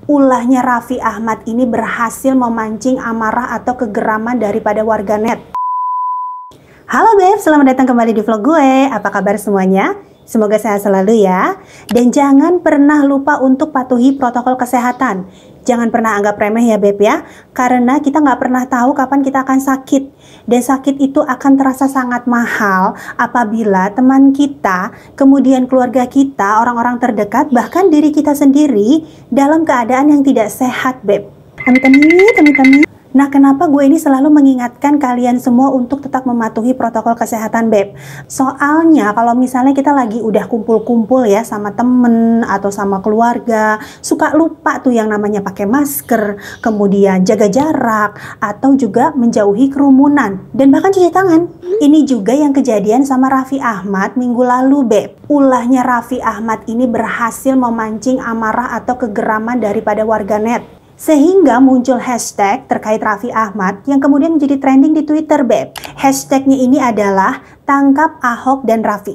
Ulahnya Raffi Ahmad ini berhasil memancing amarah atau kegeraman daripada warganet. Halo Beb, selamat datang kembali di vlog gue. Apa kabar semuanya? Semoga sehat selalu ya. Dan jangan pernah lupa untuk patuhi protokol kesehatan. Jangan pernah anggap remeh ya Beb ya. Karena kita nggak pernah tahu kapan kita akan sakit. Dan sakit itu akan terasa sangat mahal apabila teman kita, kemudian keluarga kita, orang-orang terdekat, bahkan diri kita sendiri dalam keadaan yang tidak sehat Beb. Amit-amit. Nah, kenapa gue ini selalu mengingatkan kalian semua untuk tetap mematuhi protokol kesehatan, Beb? Soalnya kalau misalnya kita lagi udah kumpul-kumpul ya sama temen atau sama keluarga, suka lupa tuh yang namanya pakai masker, kemudian jaga jarak, atau juga menjauhi kerumunan, dan bahkan cuci tangan. Ini juga yang kejadian sama Raffi Ahmad minggu lalu, Beb. Ulahnya Raffi Ahmad ini berhasil memancing amarah atau kegeraman daripada warganet. Sehingga muncul hashtag terkait Raffi Ahmad yang kemudian menjadi trending di Twitter, Beb. Hashtagnya ini adalah tangkap Ahok dan Raffi.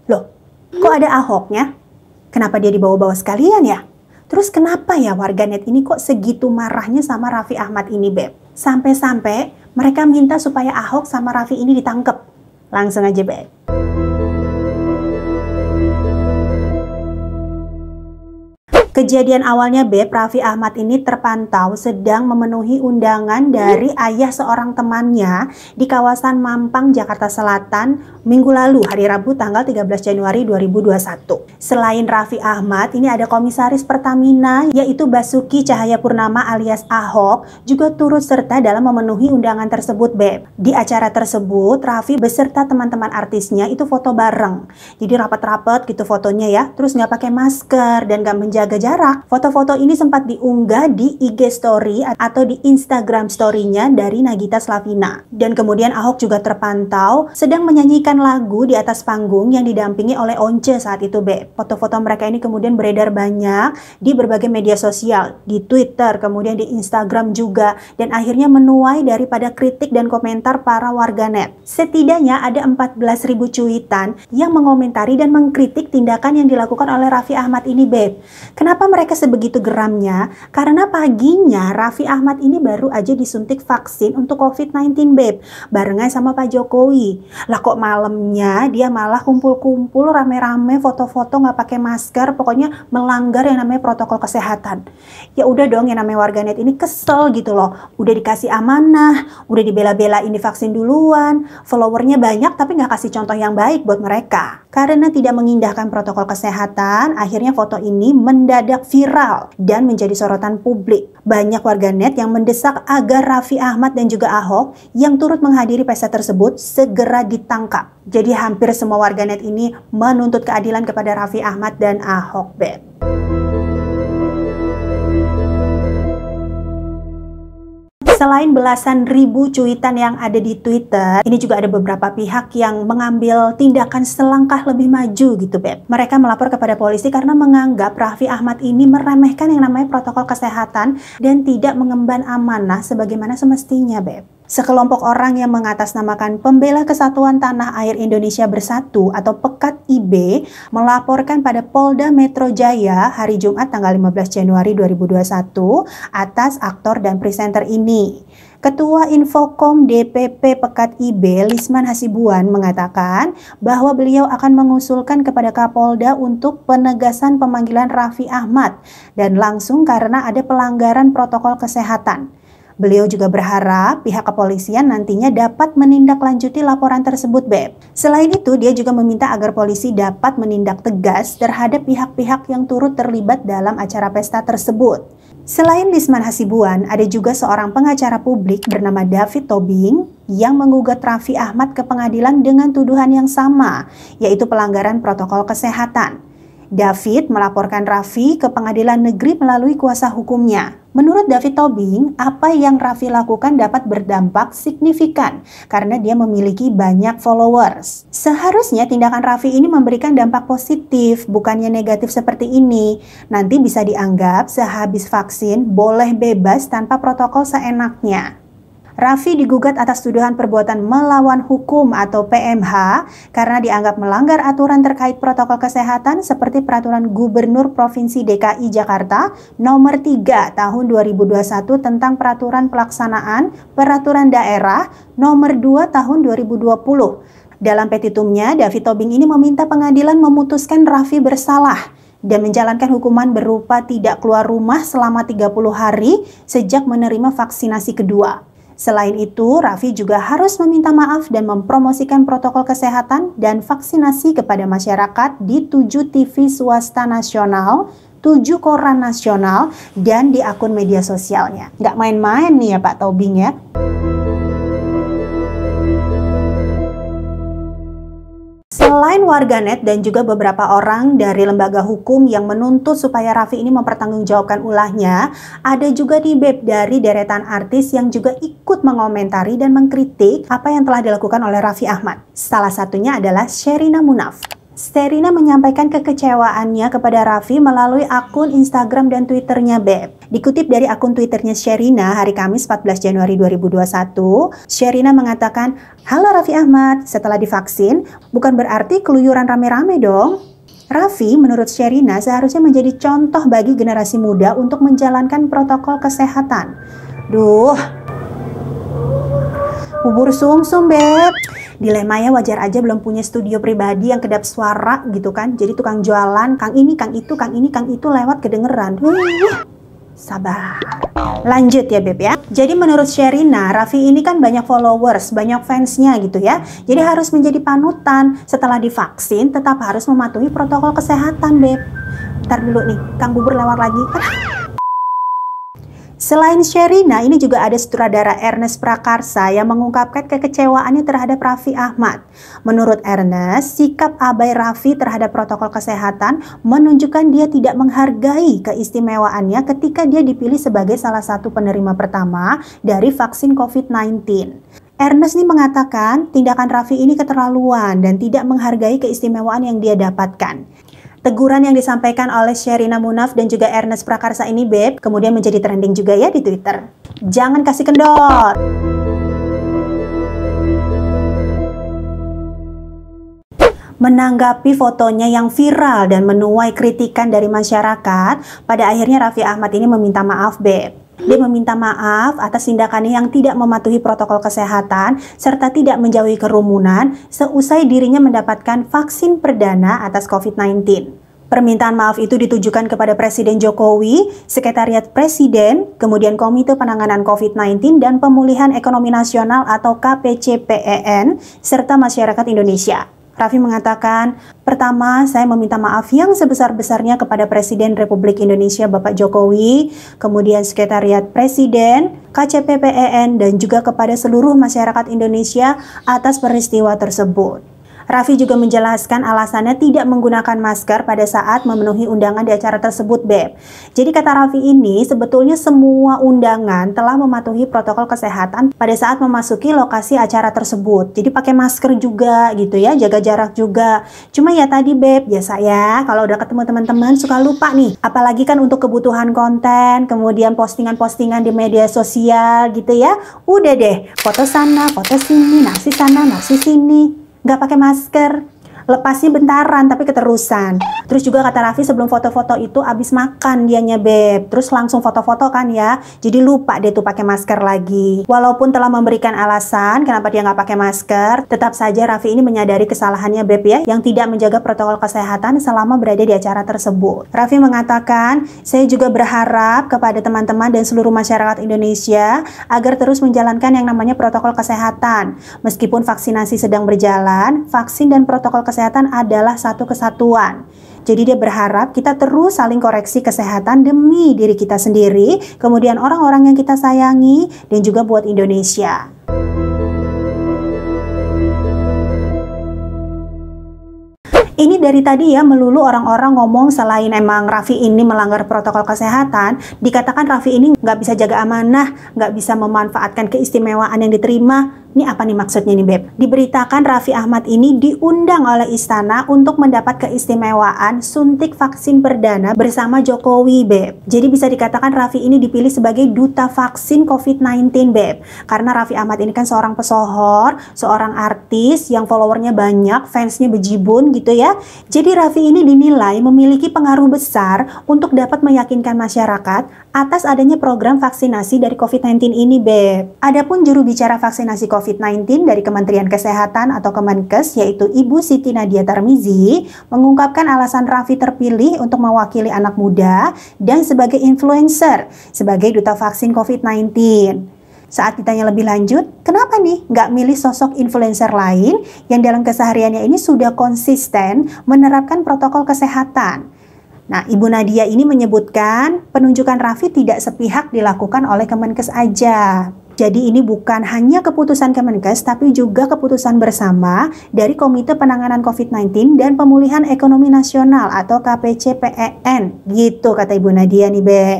Loh, kok ada Ahoknya? Kenapa dia dibawa-bawa sekalian ya? Terus kenapa ya warganet ini kok segitu marahnya sama Raffi Ahmad ini, Beb? Sampai-sampai mereka minta supaya Ahok sama Raffi ini ditangkap. Langsung aja, Beb. Kejadian awalnya Beb, Raffi Ahmad ini terpantau sedang memenuhi undangan dari ayah seorang temannya di kawasan Mampang, Jakarta Selatan minggu lalu, hari Rabu tanggal 13 Januari 2021. Selain Raffi Ahmad, ini ada komisaris Pertamina yaitu Basuki Cahayapurnama alias Ahok juga turut serta dalam memenuhi undangan tersebut, Beb. Di acara tersebut, Raffi beserta teman-teman artisnya itu foto bareng. Jadi rapat-rapat gitu fotonya ya, terus nggak pakai masker dan nggak menjaga jarak. Foto-foto ini sempat diunggah di IG Story atau di Instagram Story-nya dari Nagita Slavina. Dan kemudian Ahok juga terpantau sedang menyanyikan lagu di atas panggung yang didampingi oleh Once saat itu, Beb. Foto-foto mereka ini kemudian beredar banyak di berbagai media sosial, di Twitter, kemudian di Instagram juga, dan akhirnya menuai daripada kritik dan komentar para warganet. Setidaknya ada 14.000 cuitan yang mengomentari dan mengkritik tindakan yang dilakukan oleh Raffi Ahmad ini, Beb. Kenapa mereka sebegitu geramnya? Karena paginya Raffi Ahmad ini baru aja disuntik vaksin untuk COVID-19, Beb, barengan sama Pak Jokowi. Lah kok malamnya dia malah kumpul-kumpul rame-rame foto-foto nggak pakai masker, pokoknya melanggar yang namanya protokol kesehatan. Ya udah dong, yang namanya warganet ini kesel gitu loh. Udah dikasih amanah, udah dibela-belain divaksin duluan, followernya banyak tapi nggak kasih contoh yang baik buat mereka. Karena tidak mengindahkan protokol kesehatan, akhirnya foto ini mendadak viral dan menjadi sorotan publik. Banyak warganet yang mendesak agar Raffi Ahmad dan juga Ahok yang turut menghadiri pesta tersebut segera ditangkap. Jadi hampir semua warganet ini menuntut keadilan kepada Raffi Ahmad dan Ahok, Beb. Selain belasan ribu cuitan yang ada di Twitter, ini juga ada beberapa pihak yang mengambil tindakan selangkah lebih maju gitu, Beb. Mereka melapor kepada polisi karena menganggap Raffi Ahmad ini meremehkan yang namanya protokol kesehatan dan tidak mengemban amanah sebagaimana semestinya, Beb. Sekelompok orang yang mengatasnamakan Pembela Kesatuan Tanah Air Indonesia Bersatu atau PEKAT IB melaporkan pada Polda Metro Jaya hari Jumat tanggal 15 Januari 2021 atas aktor dan presenter ini. Ketua Infokom DPP PEKAT IB, Lisman Hasibuan, mengatakan bahwa beliau akan mengusulkan kepada Kapolda untuk penegasan pemanggilan Raffi Ahmad dan langsung karena ada pelanggaran protokol kesehatan. Beliau juga berharap pihak kepolisian nantinya dapat menindaklanjuti laporan tersebut, Beb. Selain itu, dia juga meminta agar polisi dapat menindak tegas terhadap pihak-pihak yang turut terlibat dalam acara pesta tersebut. Selain Lisman Hasibuan, ada juga seorang pengacara publik bernama David Tobing yang menggugat Raffi Ahmad ke pengadilan dengan tuduhan yang sama, yaitu pelanggaran protokol kesehatan. David melaporkan Raffi ke pengadilan negeri melalui kuasa hukumnya. Menurut David Tobing, apa yang Raffi lakukan dapat berdampak signifikan karena dia memiliki banyak followers. Seharusnya tindakan Raffi ini memberikan dampak positif, bukannya negatif seperti ini. Nanti bisa dianggap sehabis vaksin boleh bebas tanpa protokol seenaknya. Raffi digugat atas tuduhan perbuatan melawan hukum atau PMH karena dianggap melanggar aturan terkait protokol kesehatan seperti Peraturan Gubernur Provinsi DKI Jakarta Nomor 3 Tahun 2021 tentang Peraturan Pelaksanaan Peraturan Daerah Nomor 2 Tahun 2020. Dalam petitumnya, David Tobing ini meminta pengadilan memutuskan Raffi bersalah dan menjalankan hukuman berupa tidak keluar rumah selama 30 hari sejak menerima vaksinasi kedua. Selain itu, Raffi juga harus meminta maaf dan mempromosikan protokol kesehatan dan vaksinasi kepada masyarakat di 7 TV swasta nasional, 7 koran nasional, dan di akun media sosialnya. Nggak main-main nih ya Pak Tobing ya. Selain warganet dan juga beberapa orang dari lembaga hukum yang menuntut supaya Raffi ini mempertanggungjawabkan ulahnya, ada juga nih Beb dari deretan artis yang juga ikut mengomentari dan mengkritik apa yang telah dilakukan oleh Raffi Ahmad. Salah satunya adalah Sherina Munaf. Sherina menyampaikan kekecewaannya kepada Raffi melalui akun Instagram dan Twitternya Beb. Dikutip dari akun Twitternya Sherina hari Kamis 14 Januari 2021, Sherina mengatakan, "Halo Raffi Ahmad, setelah divaksin, bukan berarti keluyuran rame-rame dong. Raffi menurut Sherina seharusnya menjadi contoh bagi generasi muda untuk menjalankan protokol kesehatan." Duh, bubur sumsum Beb. Dilemanya wajar aja belum punya studio pribadi yang kedap suara gitu kan. Jadi tukang jualan, kang ini, kang itu, kang ini, kang itu lewat kedengeran. Sabar. Lanjut ya Beb ya. Jadi menurut Sherina, Raffi ini kan banyak followers, banyak fansnya gitu ya. Jadi harus menjadi panutan. Setelah divaksin tetap harus mematuhi protokol kesehatan Beb. Ntar dulu nih, kang bubur lewat lagi. Selain Sherina, ini juga ada sutradara Ernest Prakarsa yang mengungkapkan kekecewaannya terhadap Raffi Ahmad. Menurut Ernest, sikap abai Raffi terhadap protokol kesehatan menunjukkan dia tidak menghargai keistimewaannya ketika dia dipilih sebagai salah satu penerima pertama dari vaksin COVID-19. Ernest ini mengatakan tindakan Raffi ini keterlaluan dan tidak menghargai keistimewaan yang dia dapatkan. Teguran yang disampaikan oleh Sherina Munaf dan juga Ernest Prakarsa ini Beb, kemudian menjadi trending juga ya di Twitter. Jangan kasih kendor. Menanggapi fotonya yang viral dan menuai kritikan dari masyarakat, pada akhirnya Raffi Ahmad ini meminta maaf Beb. Dia meminta maaf atas tindakannya yang tidak mematuhi protokol kesehatan serta tidak menjauhi kerumunan seusai dirinya mendapatkan vaksin perdana atas COVID-19. Permintaan maaf itu ditujukan kepada Presiden Jokowi, Sekretariat Presiden, kemudian Komite Penanganan COVID-19 dan Pemulihan Ekonomi Nasional atau KPCPEN, serta masyarakat Indonesia. Raffi mengatakan, pertama, saya meminta maaf yang sebesar-besarnya kepada Presiden Republik Indonesia Bapak Jokowi, kemudian Sekretariat Presiden, KCPPEN, dan juga kepada seluruh masyarakat Indonesia atas peristiwa tersebut. Raffi juga menjelaskan alasannya tidak menggunakan masker pada saat memenuhi undangan di acara tersebut, Beb. Jadi kata Raffi ini, sebetulnya semua undangan telah mematuhi protokol kesehatan pada saat memasuki lokasi acara tersebut. Jadi pakai masker juga gitu ya, jaga jarak juga. Cuma ya tadi, Beb, biasa ya, kalau udah ketemu teman-teman suka lupa nih. Apalagi kan untuk kebutuhan konten, kemudian postingan-postingan di media sosial gitu ya. Udah deh, foto sana, foto sini, nasi sana, nasi sini. Nggak pakai masker, lepasnya bentaran tapi keterusan. Terus juga kata Raffi sebelum foto-foto itu abis makan dianya Beb, terus langsung foto-foto kan ya, jadi lupa deh tuh pakai masker lagi. Walaupun telah memberikan alasan kenapa dia nggak pakai masker, tetap saja Raffi ini menyadari kesalahannya Beb ya, yang tidak menjaga protokol kesehatan selama berada di acara tersebut. Raffi mengatakan, saya juga berharap kepada teman-teman dan seluruh masyarakat Indonesia agar terus menjalankan yang namanya protokol kesehatan. Meskipun vaksinasi sedang berjalan, vaksin dan protokol kesehatan adalah satu kesatuan. Jadi dia berharap kita terus saling koreksi kesehatan demi diri kita sendiri, kemudian orang-orang yang kita sayangi, dan juga buat Indonesia. Ini dari tadi ya melulu orang-orang ngomong selain emang Raffi ini melanggar protokol kesehatan, dikatakan Raffi ini nggak bisa jaga amanah, nggak bisa memanfaatkan keistimewaan yang diterima. Ini apa nih maksudnya nih Beb? Diberitakan Raffi Ahmad ini diundang oleh istana untuk mendapat keistimewaan suntik vaksin perdana bersama Jokowi Beb. Jadi bisa dikatakan Raffi ini dipilih sebagai duta vaksin COVID-19 Beb. Karena Raffi Ahmad ini kan seorang pesohor, seorang artis yang followernya banyak, fansnya bejibun gitu ya. Jadi Raffi ini dinilai memiliki pengaruh besar untuk dapat meyakinkan masyarakat atas adanya program vaksinasi dari COVID-19 ini Beb. Adapun juru bicara vaksinasi COVID-19 dari Kementerian Kesehatan atau Kemenkes yaitu Ibu Siti Nadia Tarmizi mengungkapkan alasan Raffi terpilih untuk mewakili anak muda dan sebagai influencer, sebagai duta vaksin COVID-19. Saat ditanya lebih lanjut, kenapa nih nggak milih sosok influencer lain yang dalam kesehariannya ini sudah konsisten menerapkan protokol kesehatan? Nah, Ibu Nadia ini menyebutkan penunjukan Raffi tidak sepihak dilakukan oleh Kemenkes aja. Jadi ini bukan hanya keputusan Kemenkes, tapi juga keputusan bersama dari Komite Penanganan COVID-19 dan Pemulihan Ekonomi Nasional atau KPCPEN. Gitu kata Ibu Nadia nih, Be.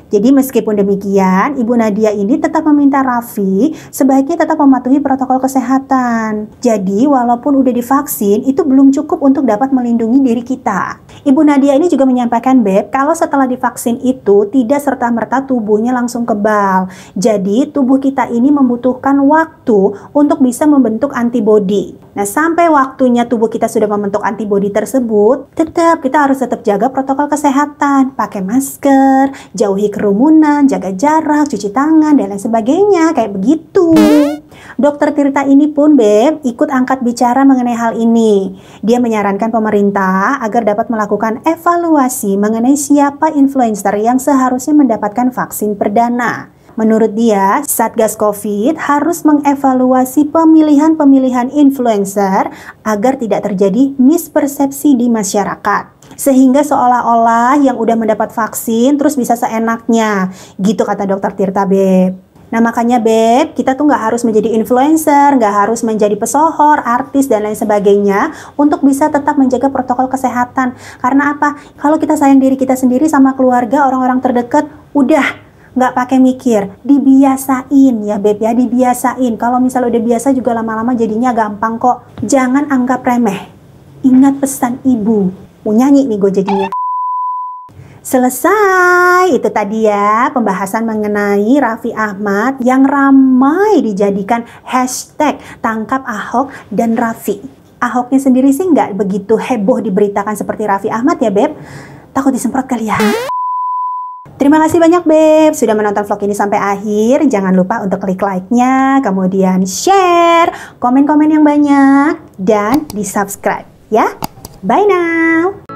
Jadi meskipun demikian, Ibu Nadia ini tetap meminta Raffi sebaiknya tetap mematuhi protokol kesehatan. Jadi walaupun udah divaksin, itu belum cukup untuk dapat melindungi diri kita. Ibu Nadia ini juga menyampaikan, Beb, kalau setelah divaksin itu tidak serta-merta tubuhnya langsung kebal. Jadi tubuh kita ini membutuhkan waktu untuk bisa membentuk antibodi. Nah, sampai waktunya tubuh kita sudah membentuk antibodi tersebut, kita harus tetap jaga protokol kesehatan, pakai masker, jauhi kerumunan, jaga jarak, cuci tangan, dan lain sebagainya, kayak begitu. Dokter Tirta ini pun, Beb, ikut angkat bicara mengenai hal ini. Dia menyarankan pemerintah agar dapat melakukan evaluasi mengenai siapa influencer yang seharusnya mendapatkan vaksin perdana. Menurut dia, Satgas COVID harus mengevaluasi pemilihan-pemilihan influencer agar tidak terjadi mispersepsi di masyarakat. Sehingga seolah-olah yang udah mendapat vaksin terus bisa seenaknya. Gitu kata Dokter Tirta, Beb. Nah makanya Beb, kita tuh nggak harus menjadi influencer, nggak harus menjadi pesohor, artis, dan lain sebagainya untuk bisa tetap menjaga protokol kesehatan. Karena apa? Kalau kita sayang diri kita sendiri sama keluarga, orang-orang terdekat, udah nggak pakai mikir, dibiasain ya Beb ya, dibiasain. Kalau misalnya udah biasa juga lama-lama jadinya gampang kok. Jangan anggap remeh. Ingat pesan ibu. Mau nyanyi nih gue jadinya. Selesai, itu tadi ya pembahasan mengenai Raffi Ahmad yang ramai dijadikan hashtag tangkap Ahok dan Raffi. Ahoknya sendiri sih nggak begitu heboh diberitakan seperti Raffi Ahmad ya Beb. Takut disemprot kali ya. Terima kasih banyak Beb sudah menonton vlog ini sampai akhir. Jangan lupa untuk klik like-nya, kemudian share, komen-komen yang banyak, dan di subscribe ya. Bye now.